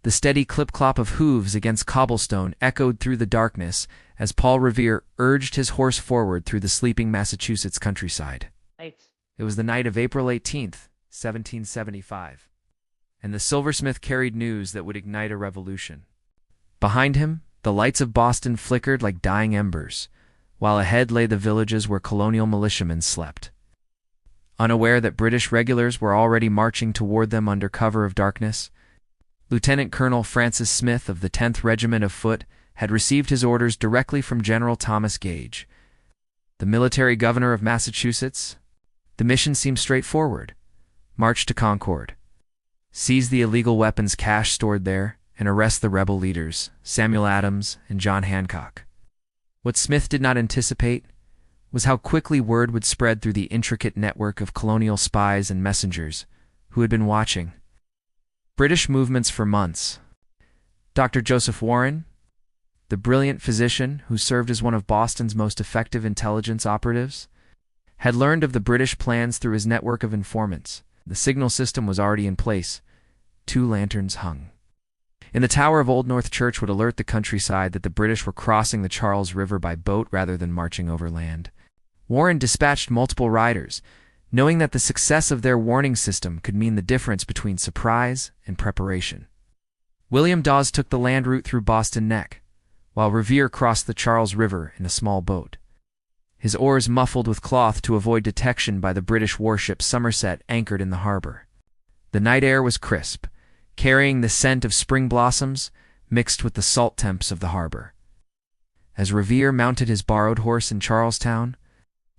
The steady clip-clop of hooves against cobblestone echoed through the darkness as Paul Revere urged his horse forward through the sleeping Massachusetts countryside. It was the night of April 18th, 1775, and the silversmith carried news that would ignite a revolution. Behind him, the lights of Boston flickered like dying embers, while ahead lay the villages where colonial militiamen slept. Unaware that British regulars were already marching toward them under cover of darkness, Lieutenant Colonel Francis Smith of the 10th Regiment of Foot had received his orders directly from General Thomas Gage, the military governor of Massachusetts. The mission seemed straightforward: march to Concord, seize the illegal weapons cache stored there, and arrest the rebel leaders, Samuel Adams and John Hancock. What Smith did not anticipate was how quickly word would spread through the intricate network of colonial spies and messengers who had been watching British movements for months. Dr. Joseph Warren, the brilliant physician who served as one of Boston's most effective intelligence operatives, had learned of the British plans through his network of informants. The signal system was already in place. 2 lanterns hung in the tower of Old North Church would alert the countryside that the British were crossing the Charles River by boat rather than marching overland. Warren dispatched multiple riders, knowing that the success of their warning system could mean the difference between surprise and preparation. William Dawes took the land route through Boston Neck, while Revere crossed the Charles River in a small boat, his oars muffled with cloth to avoid detection by the British warship Somerset anchored in the harbor. The night air was crisp, carrying the scent of spring blossoms mixed with the salt temps of the harbor. As Revere mounted his borrowed horse in Charlestown,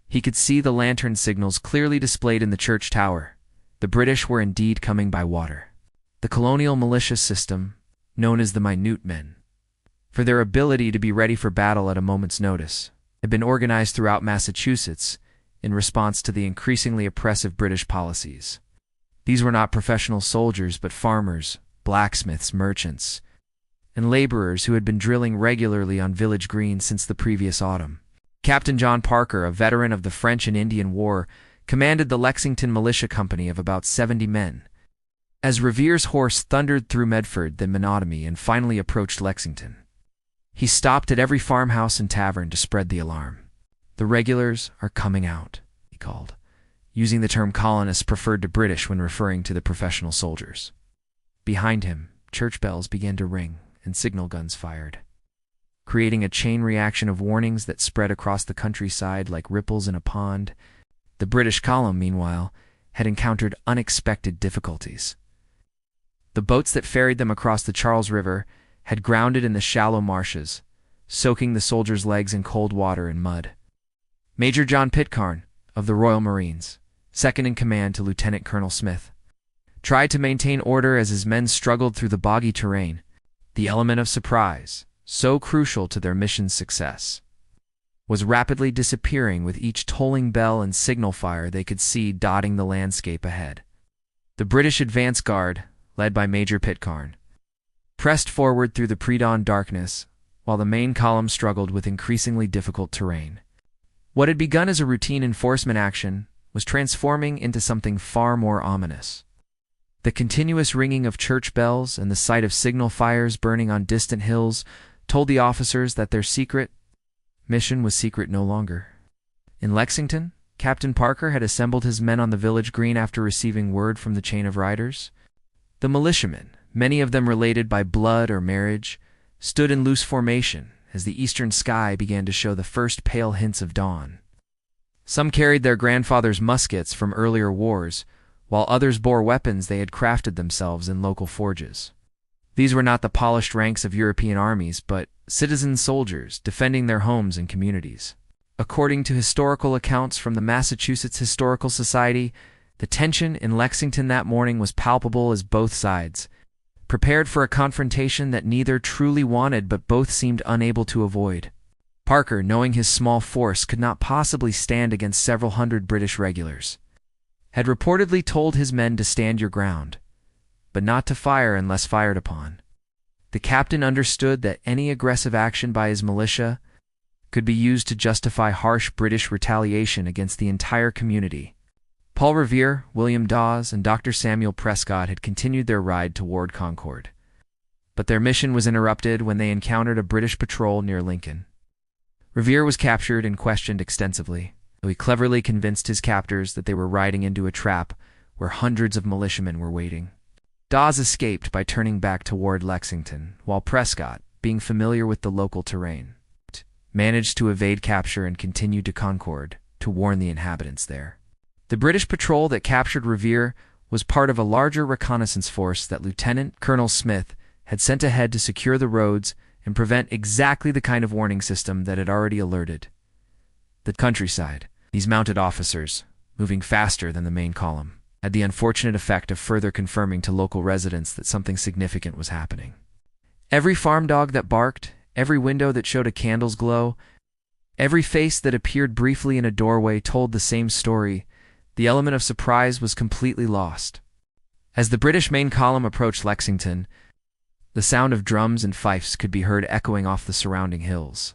he could see the lantern signals clearly displayed in the church tower. The British were indeed coming by water. The colonial militia system, known as the Minute Men, for their ability to be ready for battle at a moment's notice, had been organized throughout Massachusetts in response to the increasingly oppressive British policies. These were not professional soldiers, but farmers, blacksmiths, merchants, and laborers who had been drilling regularly on village green since the previous autumn. Captain John Parker, a veteran of the French and Indian War, commanded the Lexington militia company of about 70 men. As Revere's horse thundered through Medford, then Menotomy, and finally approached Lexington, he stopped at every farmhouse and tavern to spread the alarm. "The regulars are coming out," he called, using the term colonists preferred to British when referring to the professional soldiers. Behind him, church bells began to ring and signal guns fired, creating a chain reaction of warnings that spread across the countryside like ripples in a pond. The British column, meanwhile, had encountered unexpected difficulties. The boats that ferried them across the Charles River had grounded in the shallow marshes, soaking the soldiers' legs in cold water and mud. Major John Pitcairn, of the Royal Marines, second in command to Lieutenant Colonel Smith, tried to maintain order as his men struggled through the boggy terrain. The element of surprise, so crucial to their mission's success, was rapidly disappearing with each tolling bell and signal fire they could see dotting the landscape ahead. The British advance guard, led by Major Pitcairn, pressed forward through the pre-dawn darkness, while the main column struggled with increasingly difficult terrain. What had begun as a routine enforcement action was transforming into something far more ominous. The continuous ringing of church bells and the sight of signal fires burning on distant hills told the officers that their secret mission was secret no longer. In Lexington, Captain Parker had assembled his men on the village green after receiving word from the chain of riders. The militiamen, many of them related by blood or marriage, stood in loose formation as the eastern sky began to show the first pale hints of dawn. Some carried their grandfathers' muskets from earlier wars, while others bore weapons they had crafted themselves in local forges. These were not the polished ranks of European armies, but citizen soldiers defending their homes and communities. According to historical accounts from the Massachusetts Historical Society, the tension in Lexington that morning was palpable as both sides prepared for a confrontation that neither truly wanted but both seemed unable to avoid. Parker, knowing his small force could not possibly stand against several hundred British regulars, had reportedly told his men to stand your ground, but not to fire unless fired upon. The captain understood that any aggressive action by his militia could be used to justify harsh British retaliation against the entire community. Paul Revere, William Dawes, and Dr. Samuel Prescott had continued their ride toward Concord. but their mission was interrupted when they encountered a British patrol near Lincoln. Revere was captured and questioned extensively, though he cleverly convinced his captors that they were riding into a trap where hundreds of militiamen were waiting. Dawes escaped by turning back toward Lexington, while Prescott, being familiar with the local terrain, managed to evade capture and continued to Concord to warn the inhabitants there. The British patrol that captured Revere was part of a larger reconnaissance force that Lieutenant Colonel Smith had sent ahead to secure the roads and prevent exactly the kind of warning system that had already alerted the countryside. These mounted officers, moving faster than the main column, had the unfortunate effect of further confirming to local residents that something significant was happening. Every farm dog that barked, every window that showed a candle's glow, every face that appeared briefly in a doorway told the same story. The element of surprise was completely lost. As the British main column approached Lexington, the sound of drums and fifes could be heard echoing off the surrounding hills.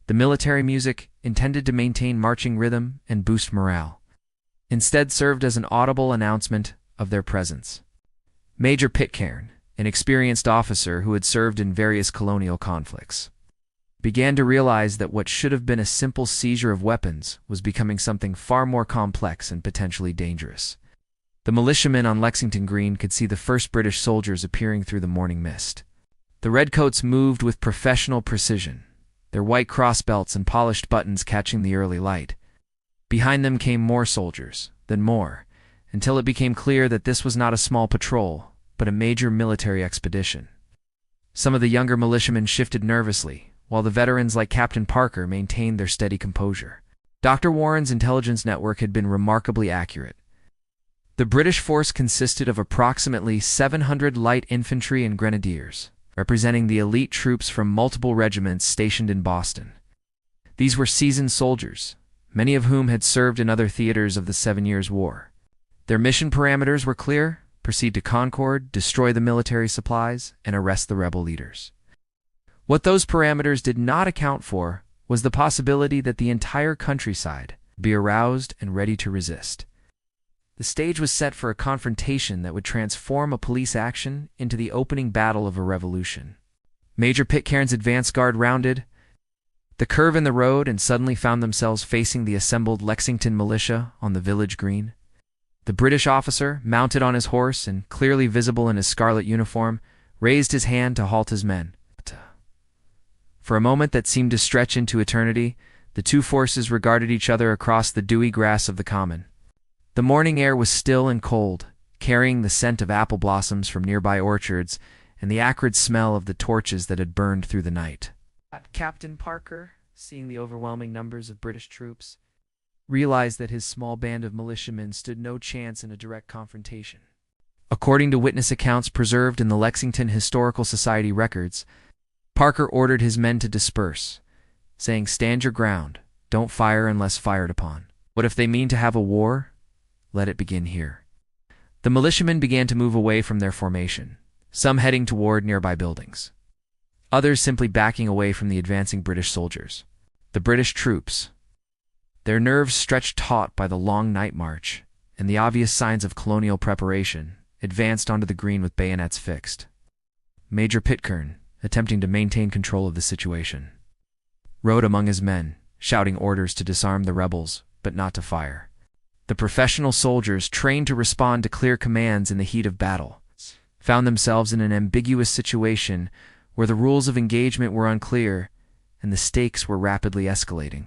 The military music, intended to maintain marching rhythm and boost morale, instead served as an audible announcement of their presence. Major Pitcairn, an experienced officer who had served in various colonial conflicts, began to realize that what should have been a simple seizure of weapons was becoming something far more complex and potentially dangerous. The militiamen on Lexington Green could see the first British soldiers appearing through the morning mist. The redcoats moved with professional precision, their white cross belts and polished buttons catching the early light. Behind them came more soldiers, then more, until it became clear that this was not a small patrol, but a major military expedition. Some of the younger militiamen shifted nervously, while the veterans like Captain Parker maintained their steady composure. Dr. Warren's intelligence network had been remarkably accurate. The British force consisted of approximately 700 light infantry and grenadiers, representing the elite troops from multiple regiments stationed in Boston. These were seasoned soldiers, many of whom had served in other theaters of the 7 Years' War. Their mission parameters were clear: proceed to Concord, destroy the military supplies, and arrest the rebel leaders. What those parameters did not account for was the possibility that the entire countryside would be aroused and ready to resist. The stage was set for a confrontation that would transform a police action into the opening battle of a revolution. Major Pitcairn's advance guard rounded the curve in the road and suddenly found themselves facing the assembled Lexington militia on the village green. The British officer, mounted on his horse and clearly visible in his scarlet uniform, raised his hand to halt his men. For a moment that seemed to stretch into eternity, the two forces regarded each other across the dewy grass of the common. The morning air was still and cold, carrying the scent of apple blossoms from nearby orchards and the acrid smell of the torches that had burned through the night. Captain Parker, seeing the overwhelming numbers of British troops, realized that his small band of militiamen stood no chance in a direct confrontation. According to witness accounts preserved in the Lexington Historical Society records, Parker ordered his men to disperse, saying, "Stand your ground, don't fire unless fired upon. What if they mean to have a war? Let it begin here." The militiamen began to move away from their formation, some heading toward nearby buildings, others simply backing away from the advancing British soldiers. The British troops, their nerves stretched taut by the long night march and the obvious signs of colonial preparation, advanced onto the green with bayonets fixed. Major Pitcairn, attempting to maintain control of the situation, rode among his men, shouting orders to disarm the rebels, but not to fire. The professional soldiers, trained to respond to clear commands in the heat of battle, found themselves in an ambiguous situation where the rules of engagement were unclear and the stakes were rapidly escalating.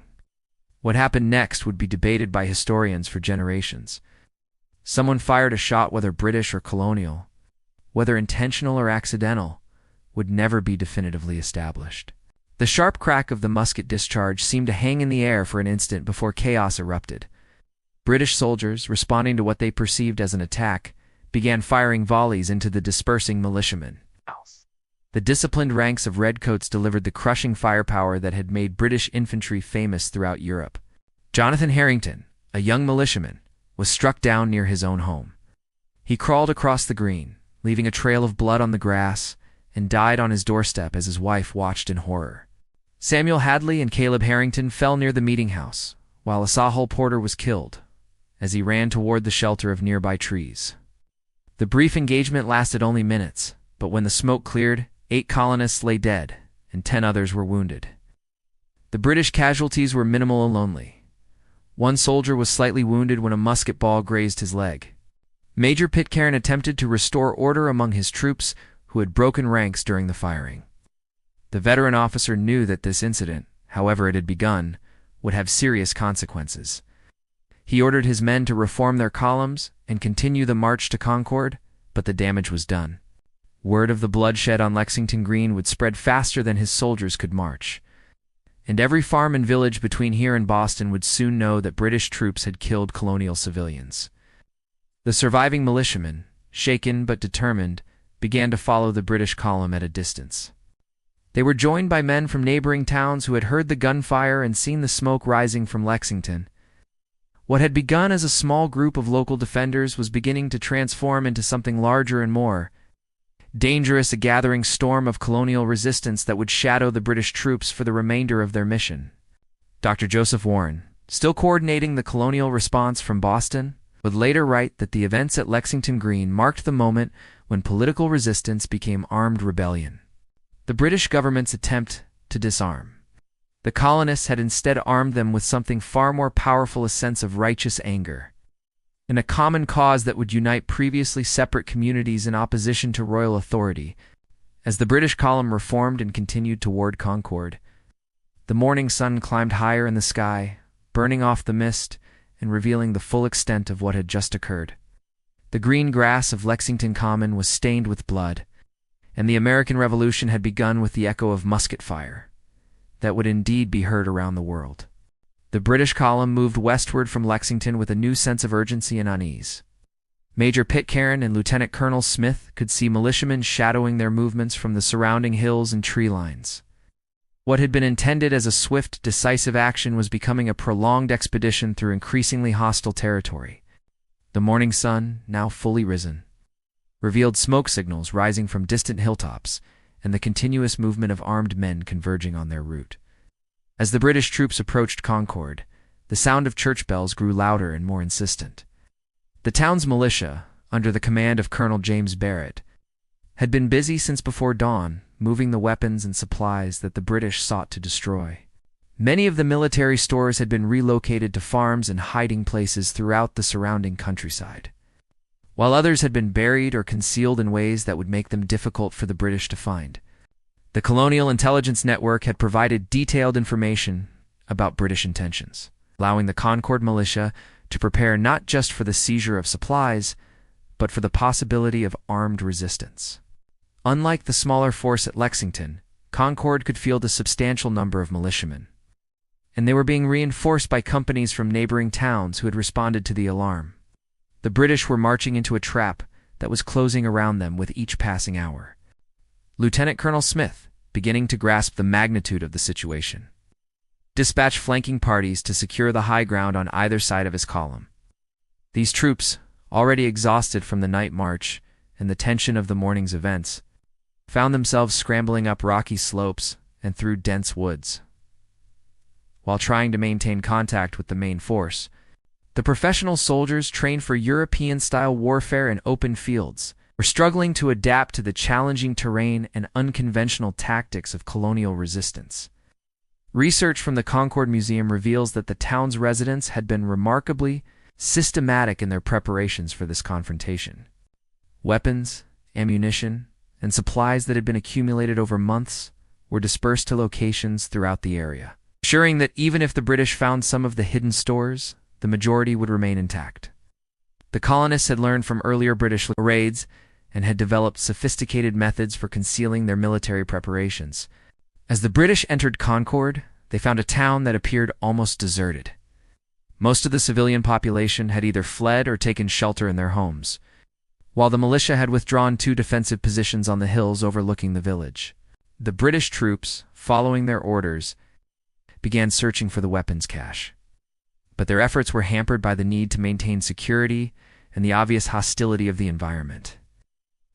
What happened next would be debated by historians for generations. Someone fired a shot, whether British or colonial, whether intentional or accidental, would never be definitively established. The sharp crack of the musket discharge seemed to hang in the air for an instant before chaos erupted. British soldiers, responding to what they perceived as an attack, began firing volleys into the dispersing militiamen. The disciplined ranks of redcoats delivered the crushing firepower that had made British infantry famous throughout Europe. Jonathan Harrington, a young militiaman, was struck down near his own home. He crawled across the green, leaving a trail of blood on the grass, and died on his doorstep as his wife watched in horror. Samuel Hadley and Caleb Harrington fell near the meeting house, while a sawhole porter was killed as he ran toward the shelter of nearby trees. The brief engagement lasted only minutes, But when the smoke cleared, 8 colonists lay dead, and 10 others were wounded. The British casualties were minimal and lonely. One soldier was slightly wounded when a musket ball grazed his leg. Major Pitcairn attempted to restore order among his troops who had broken ranks during the firing. The veteran officer knew that this incident, however it had begun, would have serious consequences. He ordered his men to reform their columns and continue the march to Concord, but the damage was done. Word of the bloodshed on Lexington Green would spread faster than his soldiers could march, and every farm and village between here and Boston would soon know that British troops had killed colonial civilians. The surviving militiamen, shaken but determined, began to follow the British column at a distance. They were joined by men from neighboring towns who had heard the gunfire and seen the smoke rising from Lexington. What had begun as a small group of local defenders was beginning to transform into something larger and more dangerous, a gathering storm of colonial resistance that would shadow the British troops for the remainder of their mission. Dr. Joseph Warren, still coordinating the colonial response from Boston, would later write that the events at Lexington Green marked the moment when political resistance became armed rebellion. The British government's attempt to disarm the colonists had instead armed them with something far more powerful, a sense of righteous anger, and a common cause that would unite previously separate communities in opposition to royal authority. As the British column reformed and continued toward Concord, the morning sun climbed higher in the sky, burning off the mist and revealing the full extent of what had just occurred. The green grass of Lexington Common was stained with blood, and the American Revolution had begun with the echo of musket fire that would indeed be heard around the world. The British column moved westward from Lexington with a new sense of urgency and unease. Major Pitcairn and Lieutenant Colonel Smith could see militiamen shadowing their movements from the surrounding hills and tree lines. What had been intended as a swift, decisive action was becoming a prolonged expedition through increasingly hostile territory. The morning sun, now fully risen, revealed smoke signals rising from distant hilltops and the continuous movement of armed men converging on their route. As the British troops approached Concord, the sound of church bells grew louder and more insistent. The town's militia, under the command of Colonel James Barrett, had been busy since before dawn, moving the weapons and supplies that the British sought to destroy. Many of the military stores had been relocated to farms and hiding places throughout the surrounding countryside, while others had been buried or concealed in ways that would make them difficult for the British to find. The Colonial Intelligence Network had provided detailed information about British intentions, allowing the Concord militia to prepare not just for the seizure of supplies, but for the possibility of armed resistance. Unlike the smaller force at Lexington, Concord could field a substantial number of militiamen, and they were being reinforced by companies from neighboring towns who had responded to the alarm. The British were marching into a trap that was closing around them with each passing hour. Lieutenant Colonel Smith, beginning to grasp the magnitude of the situation, dispatched flanking parties to secure the high ground on either side of his column. These troops, already exhausted from the night march and the tension of the morning's events, found themselves scrambling up rocky slopes and through dense woods. While trying to maintain contact with the main force, the professional soldiers trained for European-style warfare in open fields were struggling to adapt to the challenging terrain and unconventional tactics of colonial resistance. Research from the Concord Museum reveals that the town's residents had been remarkably systematic in their preparations for this confrontation. Weapons, ammunition, and supplies that had been accumulated over months were dispersed to locations throughout the area, ensuring that even if the British found some of the hidden stores, the majority would remain intact. The colonists had learned from earlier British raids and had developed sophisticated methods for concealing their military preparations. As the British entered Concord, they found a town that appeared almost deserted. Most of the civilian population had either fled or taken shelter in their homes, while the militia had withdrawn to defensive positions on the hills overlooking the village. The British troops, following their orders, began searching for the weapons cache, but their efforts were hampered by the need to maintain security and the obvious hostility of the environment.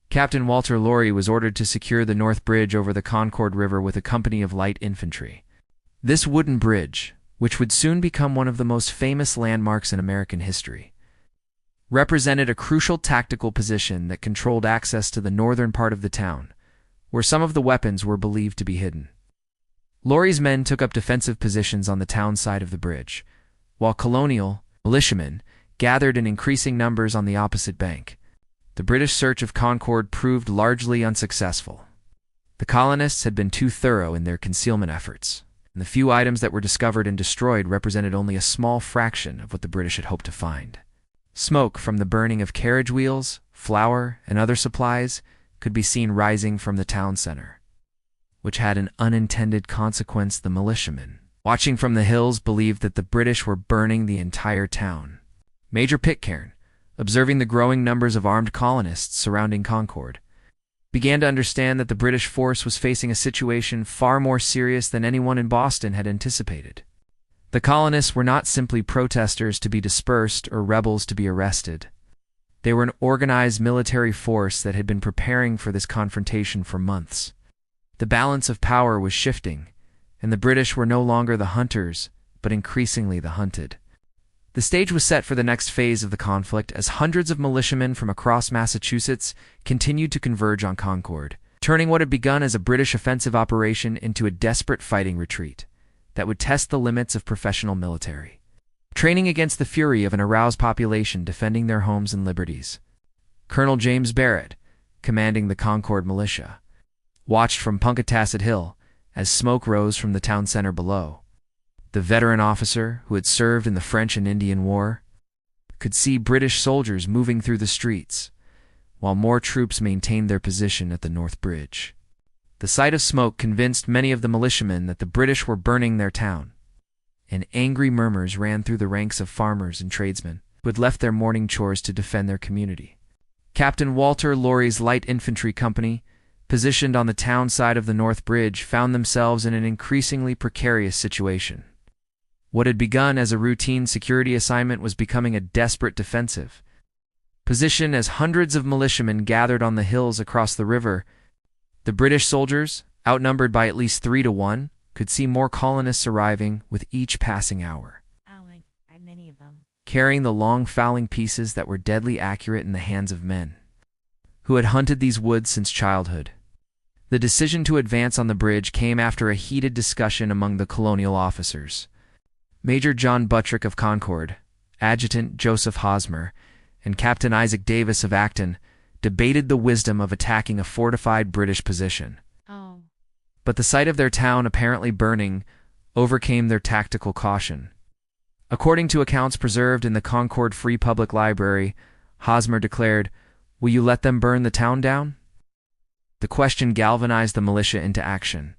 Captain Walter Laurie was ordered to secure the North Bridge over the Concord River with a company of light infantry. This wooden bridge, which would soon become one of the most famous landmarks in American history, represented a crucial tactical position that controlled access to the northern part of the town, where some of the weapons were believed to be hidden. Laurie's men took up defensive positions on the town side of the bridge, while colonial militiamen gathered in increasing numbers on the opposite bank. The British search of Concord proved largely unsuccessful. The colonists had been too thorough in their concealment efforts, and the few items that were discovered and destroyed represented only a small fraction of what the British had hoped to find. Smoke from the burning of carriage wheels, flour, and other supplies could be seen rising from the town center, which had an unintended consequence. The militiamen, watching from the hills, believed that the British were burning the entire town. Major Pitcairn, observing the growing numbers of armed colonists surrounding Concord, began to understand that the British force was facing a situation far more serious than anyone in Boston had anticipated. The colonists were not simply protesters to be dispersed or rebels to be arrested. They were an organized military force that had been preparing for this confrontation for months. The balance of power was shifting, and the British were no longer the hunters, but increasingly the hunted. The stage was set for the next phase of the conflict as hundreds of militiamen from across Massachusetts continued to converge on Concord, turning what had begun as a British offensive operation into a desperate fighting retreat that would test the limits of professional military, training against the fury of an aroused population defending their homes and liberties. Colonel James Barrett, commanding the Concord militia, watched from Punkatasset Hill as smoke rose from the town center below. The veteran officer, who had served in the French and Indian War, could see British soldiers moving through the streets, while more troops maintained their position at the North Bridge. The sight of smoke convinced many of the militiamen that the British were burning their town, and angry murmurs ran through the ranks of farmers and tradesmen who had left their morning chores to defend their community. Captain Walter Laurie's light infantry company, positioned on the town side of the North Bridge, found themselves in an increasingly precarious situation. What had begun as a routine security assignment was becoming a desperate defensive position as hundreds of militiamen gathered on the hills across the river. The British soldiers, outnumbered by at least 3 to 1, could see more colonists arriving with each passing hour, many of them carrying the long fowling pieces that were deadly accurate in the hands of men who had hunted these woods since childhood. The decision to advance on the bridge came after a heated discussion among the colonial officers. Major John Buttrick of Concord, Adjutant Joseph Hosmer, and Captain Isaac Davis of Acton debated the wisdom of attacking a fortified British position. But the sight of their town apparently burning overcame their tactical caution. According to accounts preserved in the Concord Free Public Library, Hosmer declared, "Will you let them burn the town down?" The question galvanized the militia into action.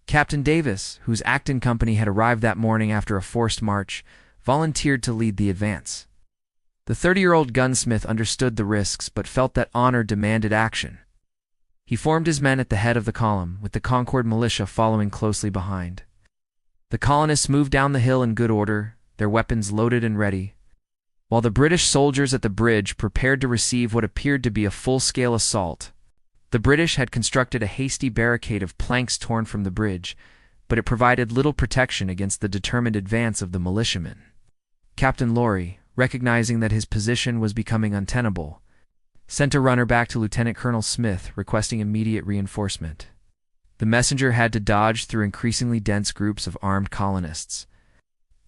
Captain Davis, whose Acton company had arrived that morning after a forced march, volunteered to lead the advance. The 30-year-old gunsmith understood the risks but felt that honor demanded action. He formed his men at the head of the column, with the Concord militia following closely behind. The colonists moved down the hill in good order, their weapons loaded and ready, while the British soldiers at the bridge prepared to receive what appeared to be a full-scale assault. The British had constructed a hasty barricade of planks torn from the bridge, but it provided little protection against the determined advance of the militiamen. Captain Laurie, recognizing that his position was becoming untenable, sent a runner back to Lieutenant Colonel Smith requesting immediate reinforcement. The messenger had to dodge through increasingly dense groups of armed colonists,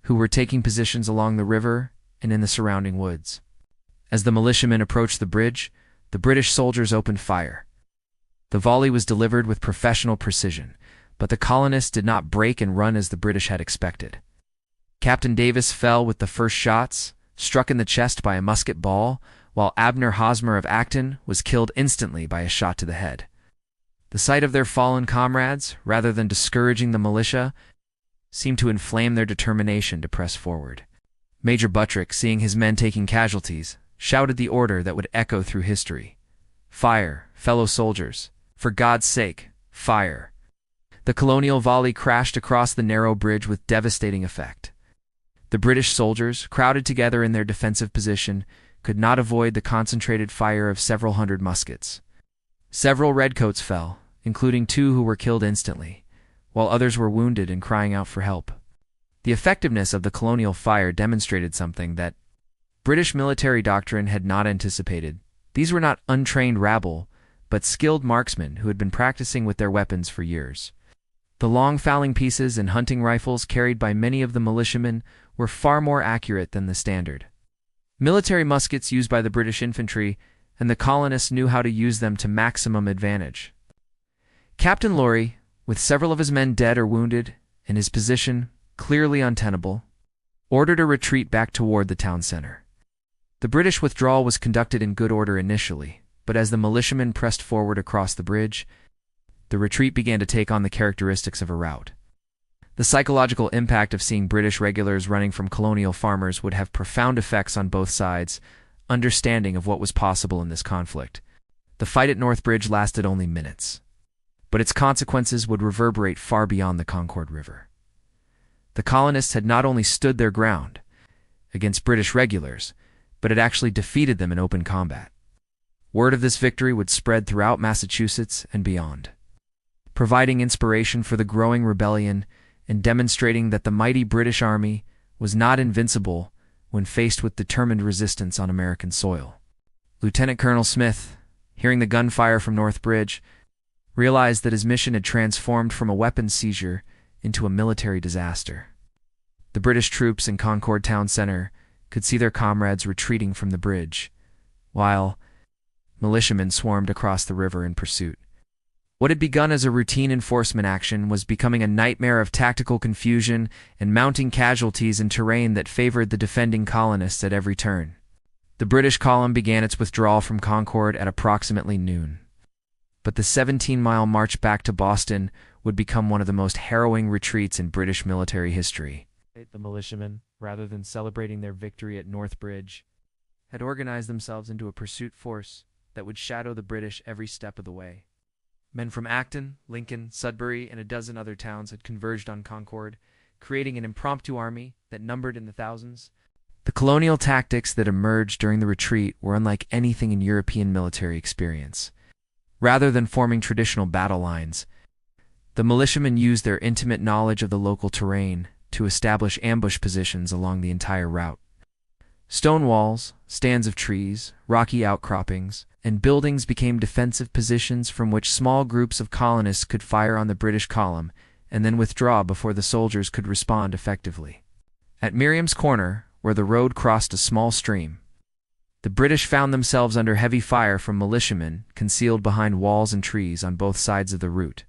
who were taking positions along the river and in the surrounding woods. As the militiamen approached the bridge, the British soldiers opened fire. The volley was delivered with professional precision, but the colonists did not break and run as the British had expected. Captain Davis fell with the first shots, struck in the chest by a musket ball, while Abner Hosmer of Acton was killed instantly by a shot to the head. The sight of their fallen comrades, rather than discouraging the militia, seemed to inflame their determination to press forward. Major Buttrick, seeing his men taking casualties, shouted the order that would echo through history. "Fire, fellow soldiers! For God's sake, fire!" The colonial volley crashed across the narrow bridge with devastating effect. The British soldiers, crowded together in their defensive position, could not avoid the concentrated fire of several hundred muskets. Several redcoats fell, including 2 who were killed instantly, while others were wounded and crying out for help. The effectiveness of the colonial fire demonstrated something that British military doctrine had not anticipated. These were not untrained rabble, but skilled marksmen who had been practicing with their weapons for years. The long fowling pieces and hunting rifles carried by many of the militiamen were far more accurate than the standard military muskets used by the British infantry, and the colonists knew how to use them to maximum advantage. Captain Laurie, with several of his men dead or wounded, and his position clearly untenable, ordered a retreat back toward the town center. The British withdrawal was conducted in good order initially, but as the militiamen pressed forward across the bridge, the retreat began to take on the characteristics of a rout. The psychological impact of seeing British regulars running from colonial farmers would have profound effects on both sides' understanding of what was possible in this conflict. The fight at North Bridge lasted only minutes, but its consequences would reverberate far beyond the Concord River. The colonists had not only stood their ground against British regulars, but had actually defeated them in open combat. Word of this victory would spread throughout Massachusetts and beyond, providing inspiration for the growing rebellion and demonstrating that the mighty British Army was not invincible when faced with determined resistance on American soil. Lieutenant Colonel Smith, hearing the gunfire from North Bridge, realized that his mission had transformed from a weapons seizure into a military disaster. The British troops in Concord town center could see their comrades retreating from the bridge, while militiamen swarmed across the river in pursuit. What had begun as a routine enforcement action was becoming a nightmare of tactical confusion and mounting casualties in terrain that favored the defending colonists at every turn. The British column began its withdrawal from Concord at approximately noon. But the 17-mile march back to Boston would become one of the most harrowing retreats in British military history. The militiamen, rather than celebrating their victory at North Bridge, had organized themselves into a pursuit force that would shadow the British every step of the way. Men from Acton, Lincoln, Sudbury, and a dozen other towns had converged on Concord, creating an impromptu army that numbered in the thousands. The colonial tactics that emerged during the retreat were unlike anything in European military experience. Rather than forming traditional battle lines, the militiamen used their intimate knowledge of the local terrain to establish ambush positions along the entire route. Stone walls, stands of trees, rocky outcroppings, and buildings became defensive positions from which small groups of colonists could fire on the British column and then withdraw before the soldiers could respond effectively. At Miriam's Corner, where the road crossed a small stream, the British found themselves under heavy fire from militiamen concealed behind walls and trees on both sides of the route.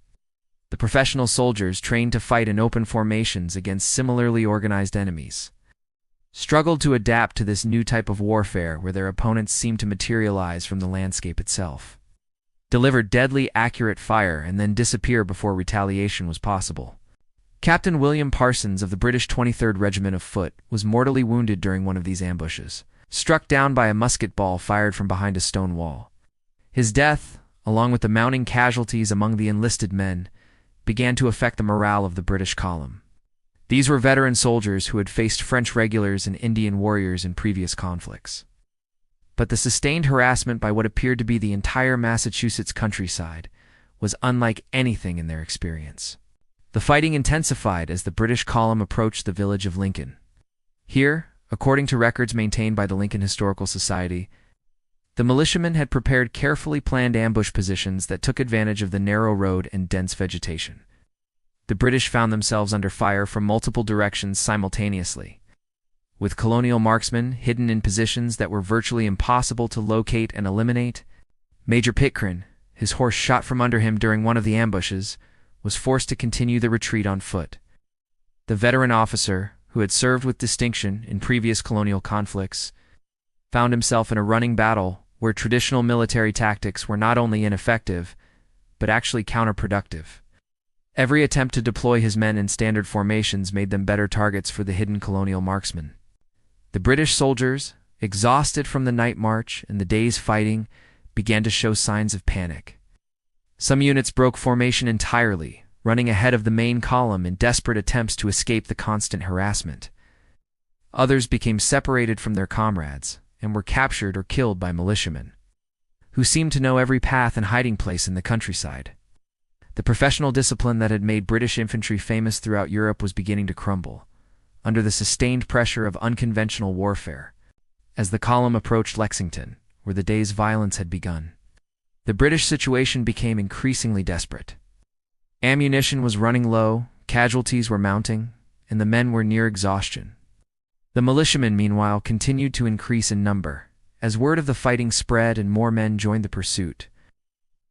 The professional soldiers, trained to fight in open formations against similarly organized enemies, struggled to adapt to this new type of warfare where their opponents seemed to materialize from the landscape itself, deliver deadly accurate fire, and then disappear before retaliation was possible. Captain William Parsons of the British 23rd Regiment of Foot was mortally wounded during one of these ambushes, struck down by a musket ball fired from behind a stone wall. His death, along with the mounting casualties among the enlisted men, began to affect the morale of the British column. These were veteran soldiers who had faced French regulars and Indian warriors in previous conflicts. But the sustained harassment by what appeared to be the entire Massachusetts countryside was unlike anything in their experience. The fighting intensified as the British column approached the village of Lincoln. Here, according to records maintained by the Lincoln Historical Society, the militiamen had prepared carefully planned ambush positions that took advantage of the narrow road and dense vegetation. The British found themselves under fire from multiple directions simultaneously, with colonial marksmen hidden in positions that were virtually impossible to locate and eliminate. Major Pitcairn, his horse shot from under him during one of the ambushes, was forced to continue the retreat on foot. The veteran officer, who had served with distinction in previous colonial conflicts, found himself in a running battle where traditional military tactics were not only ineffective, but actually counterproductive. Every attempt to deploy his men in standard formations made them better targets for the hidden colonial marksmen. The British soldiers, exhausted from the night march and the day's fighting, began to show signs of panic. Some units broke formation entirely, running ahead of the main column in desperate attempts to escape the constant harassment. Others became separated from their comrades and were captured or killed by militiamen, who seemed to know every path and hiding place in the countryside. The professional discipline that had made British infantry famous throughout Europe was beginning to crumble under the sustained pressure of unconventional warfare. as the column approached Lexington, where the day's violence had begun. The British situation became increasingly desperate. Ammunition was running low, casualties were mounting, and the men were near exhaustion. The militiamen, meanwhile, continued to increase in number, as word of the fighting spread and more men joined the pursuit.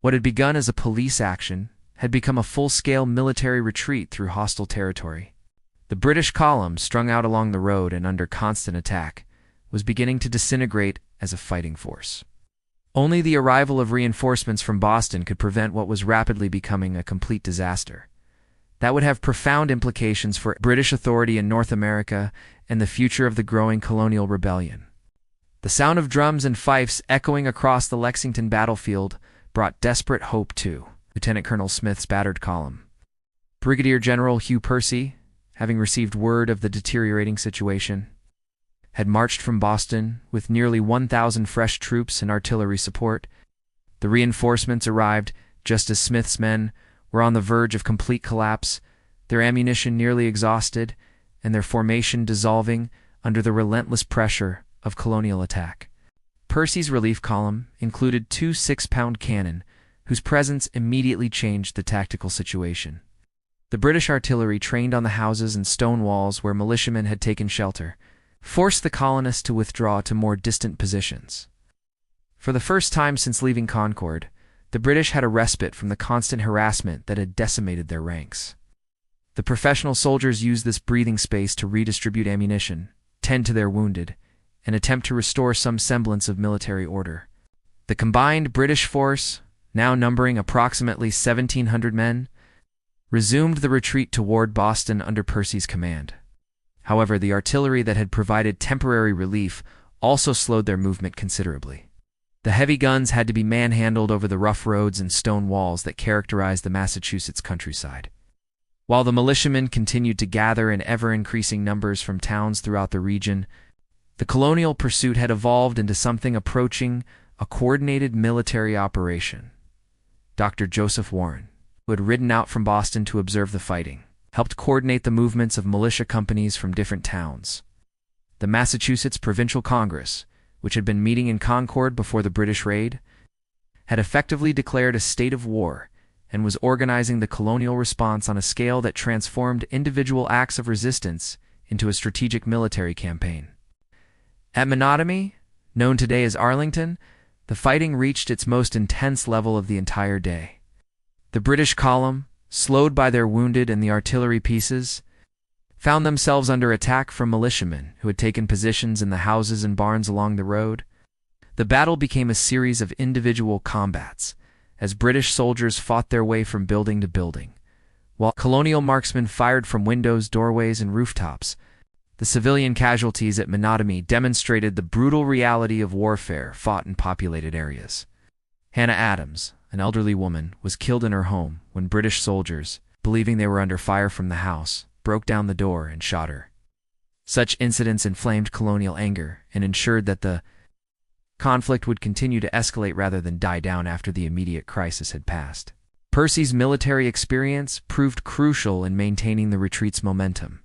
What had begun as a police action had become a full-scale military retreat through hostile territory. The British column, strung out along the road and under constant attack, was beginning to disintegrate as a fighting force. Only the arrival of reinforcements from Boston could prevent what was rapidly becoming a complete disaster. That would have profound implications for British authority in North America and the future of the growing colonial rebellion. The sound of drums and fifes echoing across the Lexington battlefield brought desperate hope to Lieutenant Colonel Smith's battered column. Brigadier General Hugh Percy, having received word of the deteriorating situation, had marched from Boston with nearly 1,000 fresh troops and artillery support. The reinforcements arrived just as Smith's men were on the verge of complete collapse, their ammunition nearly exhausted, and their formation dissolving under the relentless pressure of colonial attack. Percy's relief column included 2 6-pound cannon, whose presence immediately changed the tactical situation. The British artillery, trained on the houses and stone walls where militiamen had taken shelter, forced the colonists to withdraw to more distant positions. For the first time since leaving Concord, the British had a respite from the constant harassment that had decimated their ranks. The professional soldiers used this breathing space to redistribute ammunition, tend to their wounded, and attempt to restore some semblance of military order. The combined British force, now numbering approximately 1,700 men, resumed the retreat toward Boston under Percy's command. However, the artillery that had provided temporary relief also slowed their movement considerably. The heavy guns had to be manhandled over the rough roads and stone walls that characterized the Massachusetts countryside. While the militiamen continued to gather in ever-increasing numbers from towns throughout the region, the colonial pursuit had evolved into something approaching a coordinated military operation. Dr. Joseph Warren, who had ridden out from Boston to observe the fighting, helped coordinate the movements of militia companies from different towns. The Massachusetts Provincial Congress, which had been meeting in Concord before the British raid, had effectively declared a state of war and was organizing the colonial response on a scale that transformed individual acts of resistance into a strategic military campaign. At Menotomy, known today as Arlington, the fighting reached its most intense level of the entire day. The British column, slowed by their wounded and the artillery pieces, found themselves under attack from militiamen who had taken positions in the houses and barns along the road. The battle became a series of individual combats, as British soldiers fought their way from building to building, while colonial marksmen fired from windows, doorways, and rooftops. The civilian casualties at Menotomy demonstrated the brutal reality of warfare fought in populated areas. Hannah Adams, an elderly woman, was killed in her home when British soldiers, believing they were under fire from the house, broke down the door and shot her. Such incidents inflamed colonial anger and ensured that the conflict would continue to escalate rather than die down after the immediate crisis had passed. Percy's military experience proved crucial in maintaining the retreat's momentum.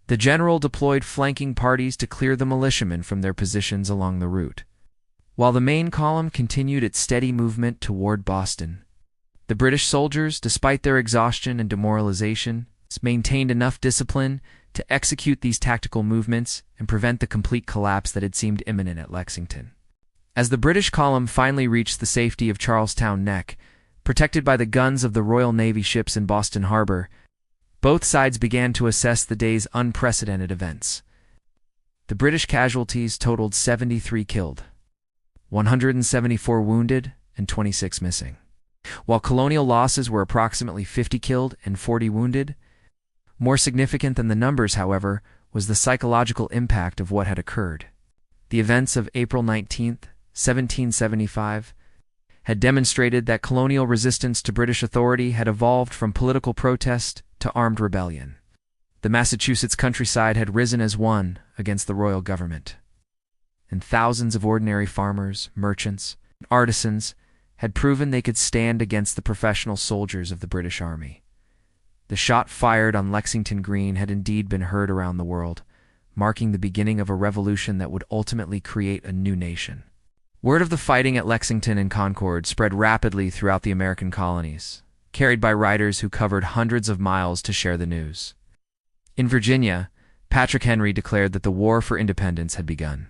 The general deployed flanking parties to clear the militiamen from their positions along the route, while the main column continued its steady movement toward Boston. The British soldiers, despite their exhaustion and demoralization, maintained enough discipline to execute these tactical movements and prevent the complete collapse that had seemed imminent at Lexington. As the British column finally reached the safety of Charlestown Neck, protected by the guns of the Royal Navy ships in Boston Harbor, both sides began to assess the day's unprecedented events. The British casualties totaled 73 killed, 174 wounded, and 26 missing, while colonial losses were approximately 50 killed and 40 wounded. More significant than the numbers, however, was the psychological impact of what had occurred. The events of April 19, 1775, had demonstrated that colonial resistance to British authority had evolved from political protest to armed rebellion. The Massachusetts countryside had risen as one against the royal government, and thousands of ordinary farmers, merchants, and artisans had proven they could stand against the professional soldiers of the British Army. The shot fired on Lexington Green had indeed been heard around the world, marking the beginning of a revolution that would ultimately create a new nation. Word of the fighting at Lexington and Concord spread rapidly throughout the American colonies, carried by riders who covered hundreds of miles to share the news. In Virginia, Patrick Henry declared that the War for Independence had begun.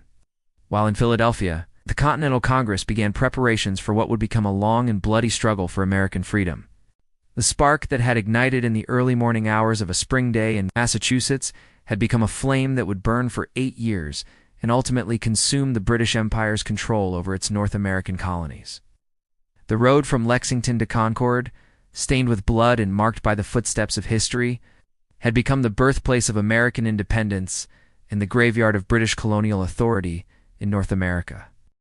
While in Philadelphia, the Continental Congress began preparations for what would become a long and bloody struggle for American freedom. The spark that had ignited in the early morning hours of a spring day in Massachusetts had become a flame that would burn for 8 years and ultimately consume the British Empire's control over its North American colonies. The road from Lexington to Concord, stained with blood and marked by the footsteps of history, had become the birthplace of American independence and the graveyard of British colonial authority in North America.